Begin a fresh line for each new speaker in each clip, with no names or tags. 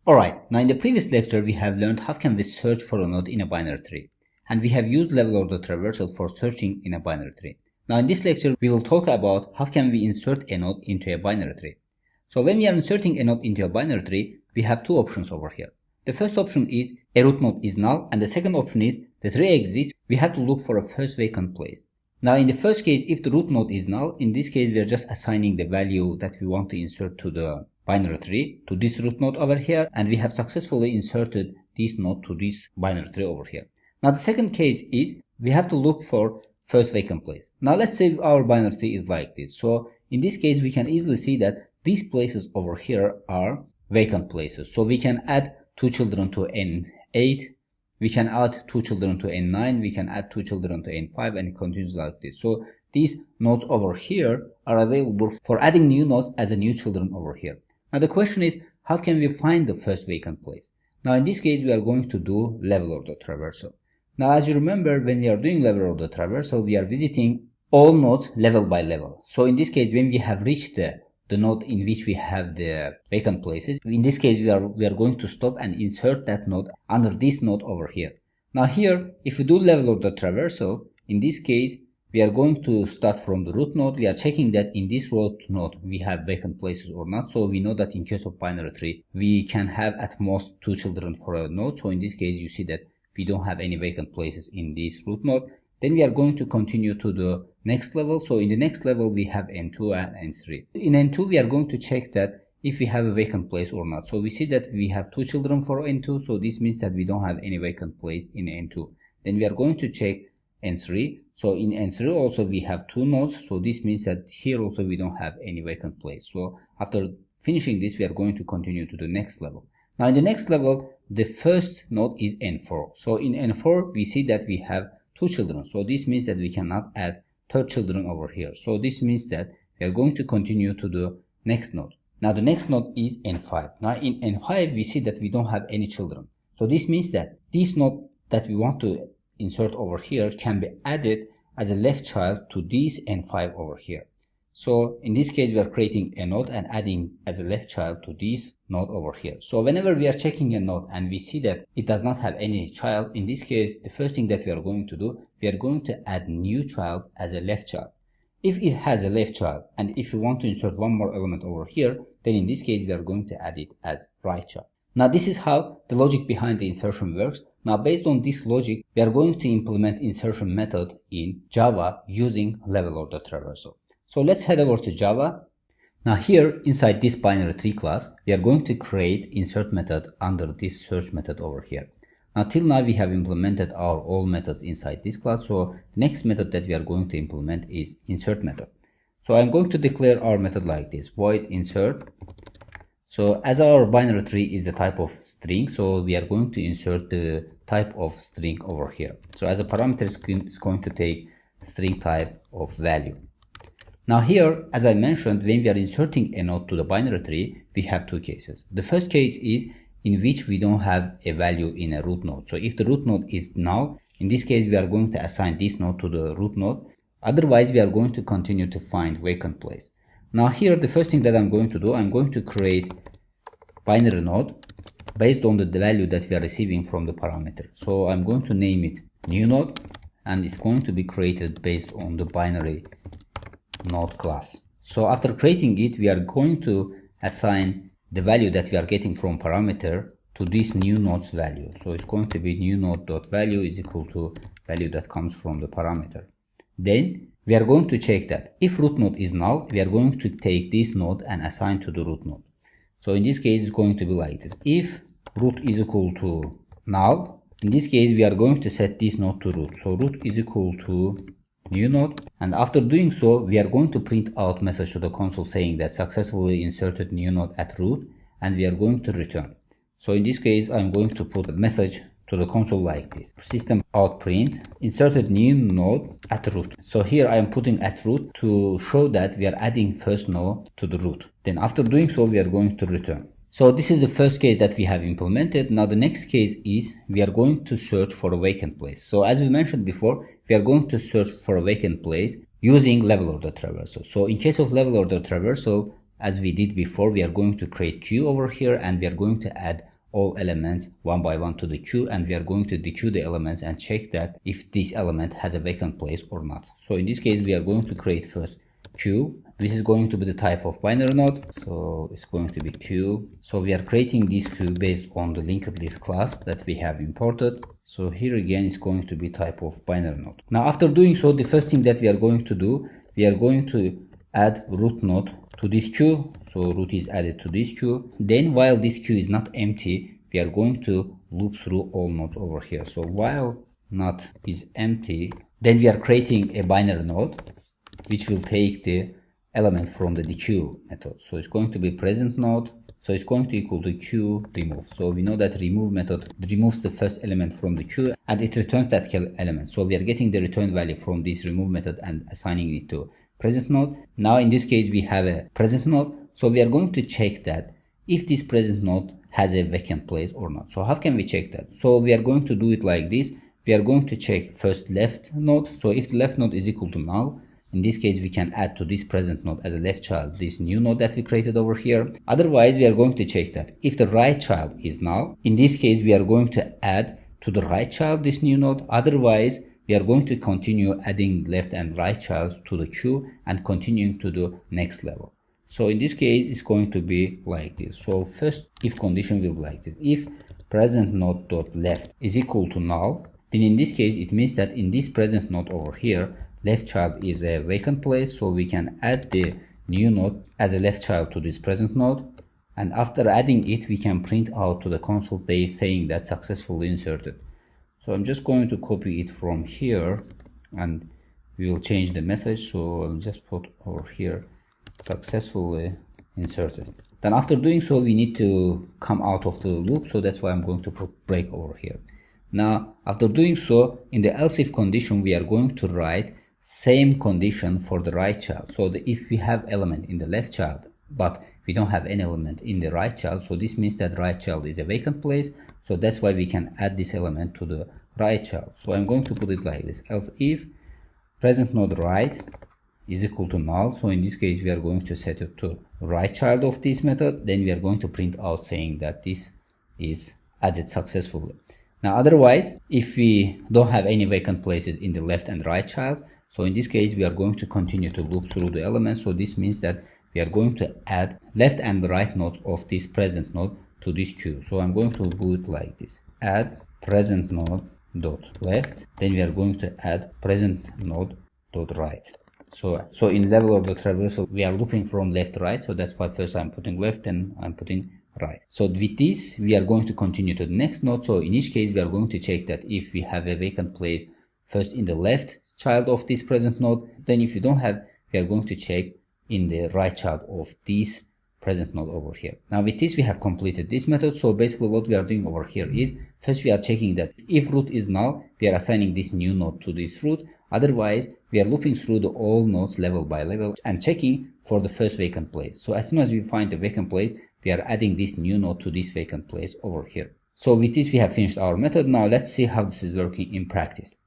Alright, now in the previous lecture we have learned how can we search for a node in a binary tree, and we have used level order traversal for searching in a binary tree. Now in this lecture we will talk about how can we insert a node into a binary tree. So when we are inserting a node into a binary tree, we have two options over here. The first option is a root node is null, and the second option is the tree exists, we have to look for a first vacant place. Now in the first case, if the root node is null, in this case we are just assigning the value that we want to insert to the binary tree to this root node over here, and we have successfully inserted this node to this binary tree over here. Now the second case is we have to look for first vacant place. Now let's say our binary tree is like this. So in this case we can easily see that these places over here are vacant places. So we can add two children to n8, we can add two children to n9, we can add two children to n5, and it continues like this. So these nodes over here are available for adding new nodes as a new children over here. Now the question is, how can we find the first vacant place? Now in this case we are going to do level order traversal. Now as you remember, when we are doing level order traversal, we are visiting all nodes level by level. So in this case, when we have reached the node in which we have the vacant places, in this case we are going to stop and insert that node under this node over here. Now here, if we do level order traversal, in this case we are going to start from the root node. We are checking that in this root node we have vacant places or not. So we know that in case of binary tree we can have at most two children for a node. So in this case you see that we don't have any vacant places in this root node. Then we are going to continue to the next level. So in the next level we have n2 and n3. In n2 we are going to check that if we have a vacant place or not. So we see that we have two children for n2, so this means that we don't have any vacant place in n2. Then we are going to check n3. So in n3 also we have two nodes, so this means that here also we don't have any vacant place. So after finishing this we are going to continue to the next level. Now in the next level the first node is n4. So in n4 we see that we have two children, so this means that we cannot add third children over here. So this means that we are going to continue to the next node. Now the next node is n5. Now in n5 we see that we don't have any children, so this means that this node that we want to insert over here can be added as a left child to this n5 over here. So in this case we are creating a node and adding as a left child to this node over here. So whenever we are checking a node and we see that it does not have any child, in this case the first thing that we are going to do, we are going to add new child as a left child. If it has a left child and if we want to insert one more element over here, then in this case we are going to add it as right child. Now this is how the logic behind the insertion works. Now based on this logic we are going to implement insertion method in Java using level order traversal. So let's head over to Java. Now here inside this binary tree class we are going to create insert method under this search method over here. Now till now we have implemented our all methods inside this class, so the next method that we are going to implement is insert method. So I'm going to declare our method like this, void insert. So as our binary tree is a type of string, so we are going to insert the type of string over here. So as a parameter it's going to take string type of value. Now here, as I mentioned, when we are inserting a node to the binary tree, we have two cases. The first case is in which we don't have a value in a root node. So if the root node is null, in this case we are going to assign this node to the root node. Otherwise we are going to continue to find vacant place. Now here the first thing that I'm going to do, I'm going to create binary node based on the value that we are receiving from the parameter. So I'm going to name it new node, and it's going to be created based on the binary node class. So after creating it, we are going to assign the value that we are getting from parameter to this new node's value. So it's going to be new node.value is equal to value that comes from the parameter. Then we are going to check that if root node is null, we are going to take this node and assign to the root node. So in this case it's going to be like this. If root is equal to null, in this case we are going to set this node to root. So root is equal to new node, and after doing so we are going to print out message to the console saying that successfully inserted new node at root, and we are going to return. So in this case I'm going to put a message to the console like this, system out print inserted new node at root. So here I am putting at root to show that we are adding first node to the root. Then after doing so we are going to return. So this is the first case that we have implemented. Now the next case is we are going to search for a vacant place. So as we mentioned before, we are going to search for a vacant place using level order traversal. So in case of level order traversal, as we did before, we are going to create queue over here and we are going to add all elements one by one to the queue, and we are going to dequeue the elements and check that if this element has a vacant place or not. So in this case, we are going to create first queue. This is going to be the type of binary node, so it's going to be queue. So we are creating this queue based on the linked list class that we have imported. So here again it's going to be type of binary node. Now after doing so, the first thing that we are going to do, we are going to add root node to this queue. So root is added to this queue. Then while this queue is not empty, we are going to loop through all nodes over here. So while not is empty, then we are creating a binary node which will take the element from the dequeue method. So it's going to be present node. So it's going to equal to queue remove. So we know that remove method removes the first element from the queue and it returns that element. So we are getting the return value from this remove method and assigning it to present node. Now in this case we have a present node. So we are going to check that if this present node has a vacant place or not. So how can we check that? So we are going to do it like this. We are going to check first left node. So if the left node is equal to null, in this case, we can add to this present node as a left child this new node that we created over here. Otherwise, we are going to check that if the right child is null, in this case, we are going to add to the right child this new node. Otherwise, we are going to continue adding left and right childs to the queue and continuing to the next level. So in this case, it's going to be like this. So first if condition will be like this. If present node dot left is equal to null, then in this case, it means that in this present node over here, left child is a vacant place, so we can add the new node as a left child to this present node, and after adding it we can print out to the console page saying that successfully inserted. So I'm just going to copy it from here and we will change the message. So I'll just put over here successfully inserted. Then after doing so, we need to come out of the loop, so that's why I'm going to put break over here. Now after doing so, in the else if condition we are going to write same condition for the right child. So if we have element in the left child but we don't have any element in the right child, so this means that right child is a vacant place, so that's why we can add this element to the right child. So I'm going to put it like this: else if present node right is equal to null. So in this case we are going to set it to right child of this method, then we are going to print out saying that this is added successfully. Now otherwise, if we don't have any vacant places in the left and right child, so in this case we are going to continue to loop through the elements. So this means that we are going to add left and right nodes of this present node to this queue. So I'm going to do it like this: add present node dot left, then we are going to add present node dot right. So in level order traversal we are looping from left to right, so that's why first I'm putting left, then I'm putting right. So with this we are going to continue to the next node. So in each case we are going to check that if we have a vacant place first in the left child of this present node, then if you don't have, we are going to check in the right child of this present node over here. Now with this we have completed this method. So basically what we are doing over here is first we are checking that if root is null, we are assigning this new node to this root. Otherwise we are looping through the all nodes level by level and checking for the first vacant place. So as soon as we find the vacant place, we are adding this new node to this vacant place over here. So with this we have finished our method. Now let's see how this is working in practice.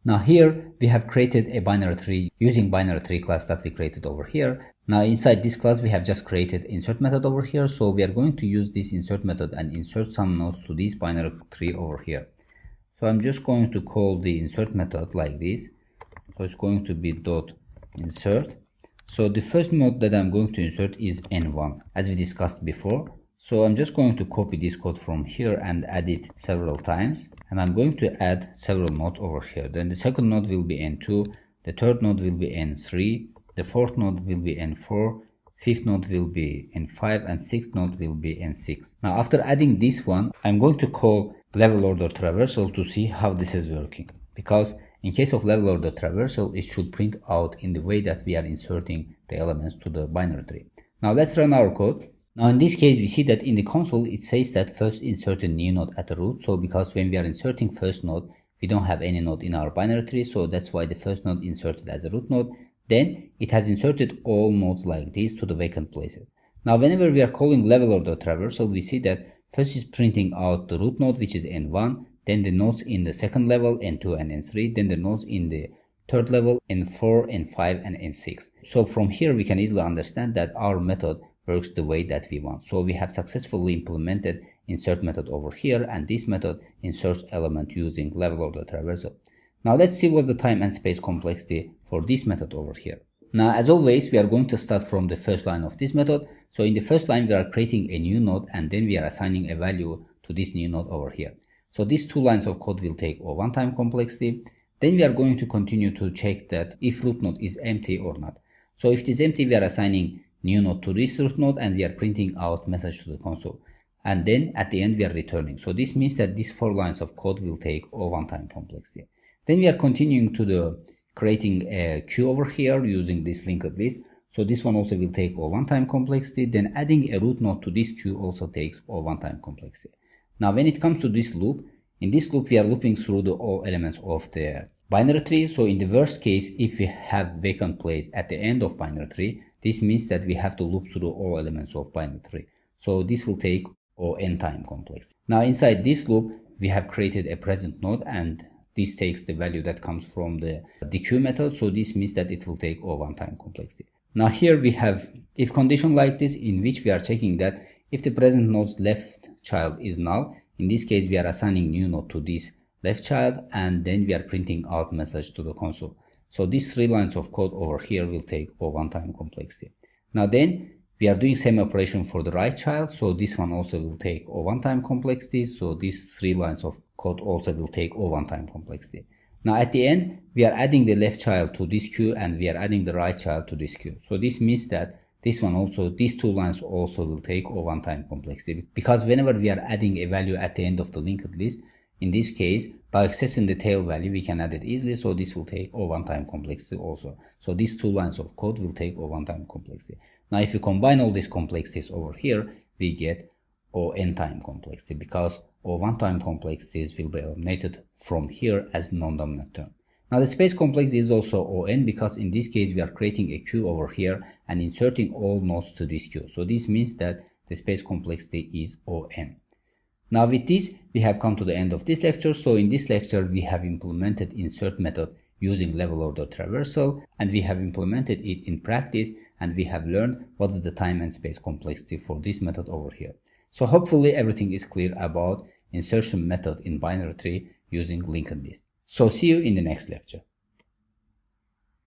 Now here we have created a binary tree using binary tree class that we created over here. Now inside this class we have just created insert method over here. So we are going to use this insert method and insert some nodes to this binary tree over here. So I'm just going to call the insert method like this. So it's going to be dot insert. So the first node that I'm going to insert is n1 as we discussed before. So I'm just going to copy this code from here and add it several times, and I'm going to add several nodes over here. Then the second node will be n2, the third node will be n3, the fourth node will be n4, fifth node will be n5, and sixth node will be n6. Now after adding this one, I'm going to call level order traversal to see how this is working, because in case of level order traversal, it should print out in the way that we are inserting the elements to the binary tree. Now let's run our code. Now in this case we see that in the console it says that first insert a new node at the root. So because when we are inserting first node, we don't have any node in our binary tree, so that's why the first node inserted as a root node. Then it has inserted all nodes like this to the vacant places. Now whenever we are calling level order traversal, we see that first is printing out the root node, which is n1, then the nodes in the second level n2 and n3, then the nodes in the third level n4, n5 and n6. So from here we can easily understand that our method works the way that we want. So we have successfully implemented insert method over here, and this method inserts element using level order traversal. Now let's see what's the time and space complexity for this method over here. Now as always, we are going to start from the first line of this method. So in the first line we are creating a new node, and then we are assigning a value to this new node over here. So these two lines of code will take O1 time complexity. Then we are going to continue to check that if root node is empty or not. So if it is empty, we are assigning new node to this root node, and we are printing out message to the console. And then at the end we are returning. So this means that these 4 lines of code will take O1 time complexity. Then we are continuing to creating a queue over here using this linked list. So this one also will take O1 time complexity. Then adding a root node to this queue also takes O1 time complexity. Now when it comes to this loop, in this loop we are looping through all elements of the binary tree. So in the worst case, if we have vacant place at the end of binary tree, this means that we have to loop through all elements of binary tree. So this will take O(n) time complexity. Now inside this loop, we have created a present node, and this takes the value that comes from the queue method. So this means that it will take O1 time complexity. Now here we have if condition like this, in which we are checking that if the present node's left child is null, in this case we are assigning new node to this left child, and then we are printing out message to the console. So these 3 lines of code over here will take O1 time complexity. Now then we are doing same operation for the right child, so this one also will take O1 time complexity. So these 3 lines of code also will take O1 time complexity. Now at the end we are adding the left child to this queue, and we are adding the right child to this queue. So this means that these 2 lines also will take O1 time complexity, because whenever we are adding a value at the end of the linked list, in this case by accessing the tail value we can add it easily. So this will take O1 time complexity also. So these 2 lines of code will take O1 time complexity. Now if you combine all these complexities over here, we get O(n) time complexity, because O1 time complexities will be eliminated from here as non-dominant term. Now the space complexity is also O(n), because in this case we are creating a queue over here and inserting all nodes to this queue. So this means that the space complexity is O(n). Now with this we have come to the end of this lecture. So in this lecture we have implemented insert method using level order traversal, and we have implemented it in practice, and we have learned what is the time and space complexity for this method over here. So hopefully everything is clear about insertion method in binary tree using linked list. So see you in the next lecture.